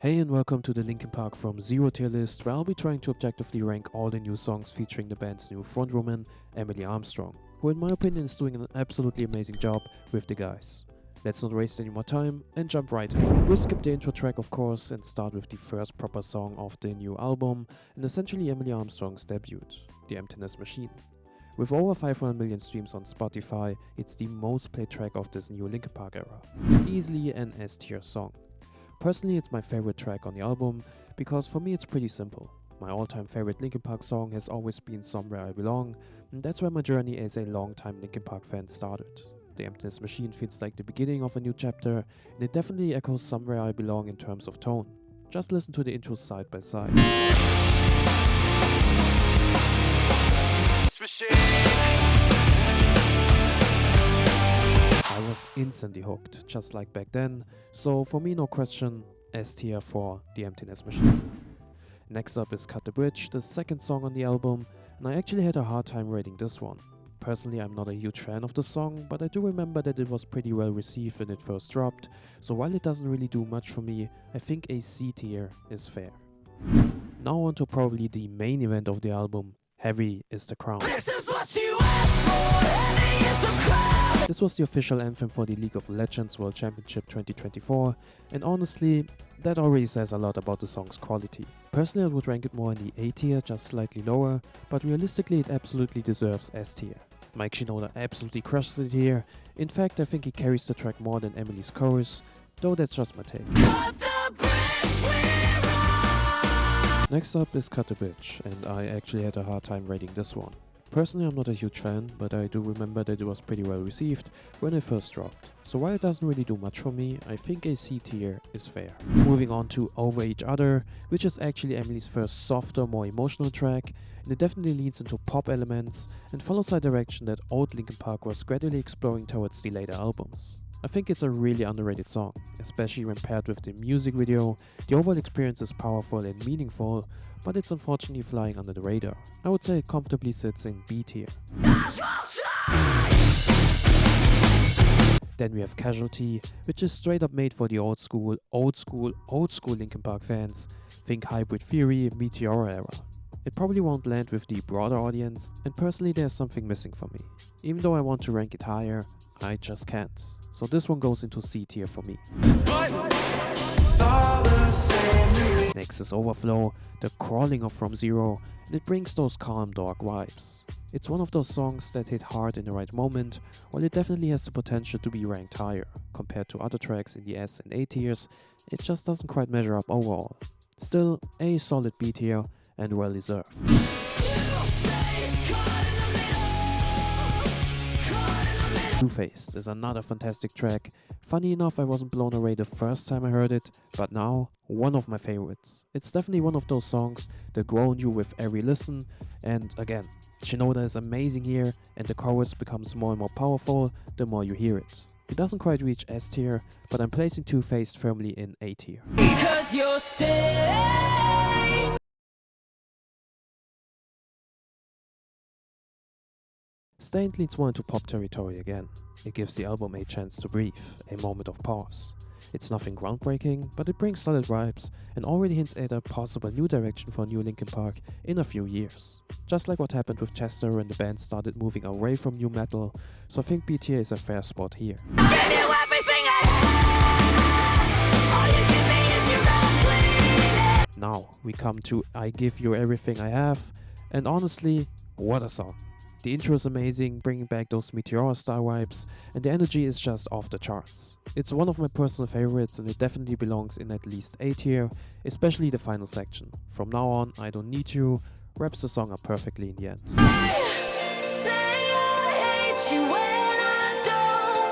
Hey and welcome to the Linkin Park from Zero tier list, where I'll be trying to objectively rank all the new songs featuring the band's new frontwoman, Emily Armstrong, who in my opinion is doing an absolutely amazing job with the guys. Let's not waste any more time and jump right in. We'll skip the intro track of course and start with the first proper song of the new album and essentially Emily Armstrong's debut, The Emptiness Machine. With over 500 million streams on Spotify, it's the most played track of this new Linkin Park era. Easily an S tier song. Personally, it's my favorite track on the album, because for me it's pretty simple. My all-time favorite Linkin Park song has always been Somewhere I Belong, and that's where my journey as a long-time Linkin Park fan started. The Emptiness Machine feels like the beginning of a new chapter, and it definitely echoes Somewhere I Belong in terms of tone. Just listen to the intros side by side. I was instantly hooked, just like back then, so for me no question, S tier for The Emptiness Machine. Next up is Cut the Bridge, the second song on the album, and I actually had a hard time rating this one. Personally, I'm not a huge fan of the song, but I do remember that it was pretty well received when it first dropped, so while it doesn't really do much for me, I think a C tier is fair. Now on to probably the main event of the album, Heavy is the Crown. This is what you asked for, heavy is the crown. This was the official anthem for the League of Legends World Championship 2024, and honestly, that already says a lot about the song's quality. Personally, I would rank it more in the A tier, just slightly lower, but realistically it absolutely deserves S tier. Mike Shinoda absolutely crushes it here. In fact, I think he carries the track more than Emily's chorus, though that's just my take. Cut the bridge, we run. Next up is Cut the Bridge, and I actually had a hard time rating this one. Personally, I'm not a huge fan, but I do remember that it was pretty well received when it first dropped. So while it doesn't really do much for me, I think a C tier is fair. Moving on to Over Each Other, which is actually Emily's first softer, more emotional track, and it definitely leans into pop elements and follows a direction that old Linkin Park was gradually exploring towards the later albums. I think it's a really underrated song, especially when paired with the music video. The overall experience is powerful and meaningful, but it's unfortunately flying under the radar. I would say it comfortably sits in B tier. Then we have Casualty, which is straight up made for the old school Linkin Park fans. Think Hybrid Theory, Meteora era. It probably won't land with the broader audience, and personally there's something missing for me. Even though I want to rank it higher, I just can't. So this one goes into C tier for me. Next is Overflow, the crawling of From Zero, and it brings those calm, dark vibes. It's one of those songs that hit hard in the right moment, while it definitely has the potential to be ranked higher. Compared to other tracks in the S and A tiers, it just doesn't quite measure up overall. Still, a solid B tier and well deserved. Two-Faced is another fantastic track. Funny enough, I wasn't blown away the first time I heard it, but now, one of my favorites. It's definitely one of those songs that grow on you with every listen, and again, Shinoda is amazing here, and the chorus becomes more and more powerful the more you hear it. It doesn't quite reach S tier, but I'm placing Two-Faced firmly in A tier. Because you're staying. Stained leads more into pop territory again. It gives the album a chance to breathe, a moment of pause. It's nothing groundbreaking, but it brings solid vibes and already hints at a possible new direction for new Linkin Park in a few years. Just like what happened with Chester when the band started moving away from new metal, so I think B tier is a fair spot here. Give you everything I have. All you give me is your own bleeding. Now we come to I Give You Everything I Have, and honestly, what a song. The intro is amazing, bringing back those Meteora style vibes, and the energy is just off the charts. It's one of my personal favorites and it definitely belongs in at least A tier, especially the final section. From now on, I Don't Need You wraps the song up perfectly in the end. I say I hate you when I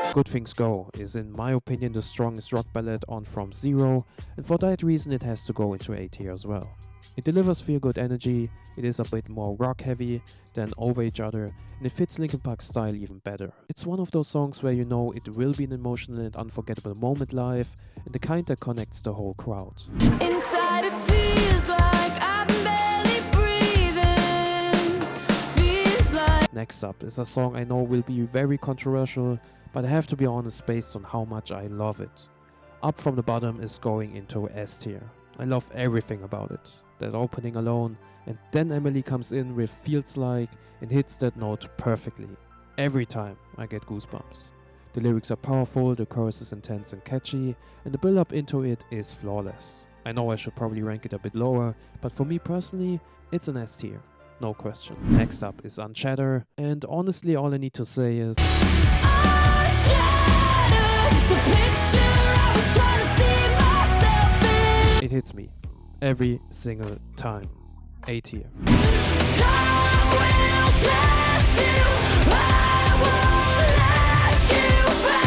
don't. Good Things Go is in my opinion the strongest rock ballad on From Zero, and for that reason it has to go into A tier as well. It delivers feel-good energy, it is a bit more rock-heavy than Over Each Other, and it fits Linkin Park's style even better. It's one of those songs where you know it will be an emotional and unforgettable moment live, and the kind that connects the whole crowd. Inside it feels like I'm barely breathing. Feels like. Next up is a song I know will be very controversial, but I have to be honest based on how much I love it. Up From the Bottom is going into S tier. I love everything about it. That opening alone, and then Emily comes in with Feels Like and hits that note perfectly. Every time I get goosebumps. The lyrics are powerful, the chorus is intense and catchy, and the build up into it is flawless. I know I should probably rank it a bit lower, but for me personally, it's an S tier. No question. Next up is Unshatter, and honestly all I need to say is it hits me every single time. A tier.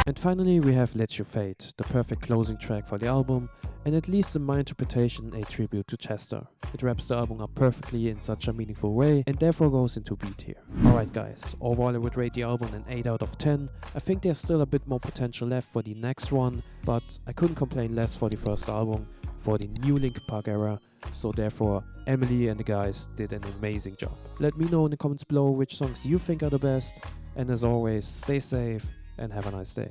And finally we have Let You Fade, the perfect closing track for the album, and at least in my interpretation a tribute to Chester. It wraps the album up perfectly in such a meaningful way and therefore goes into B tier. Alright guys, overall I would rate the album an 8 out of 10. I think there's still a bit more potential left for the next one, but I couldn't complain less for the first album, for the new Linkin Park era, so therefore Emily and the guys did an amazing job. Let me know in the comments below which songs you think are the best, and as always, stay safe and have a nice day.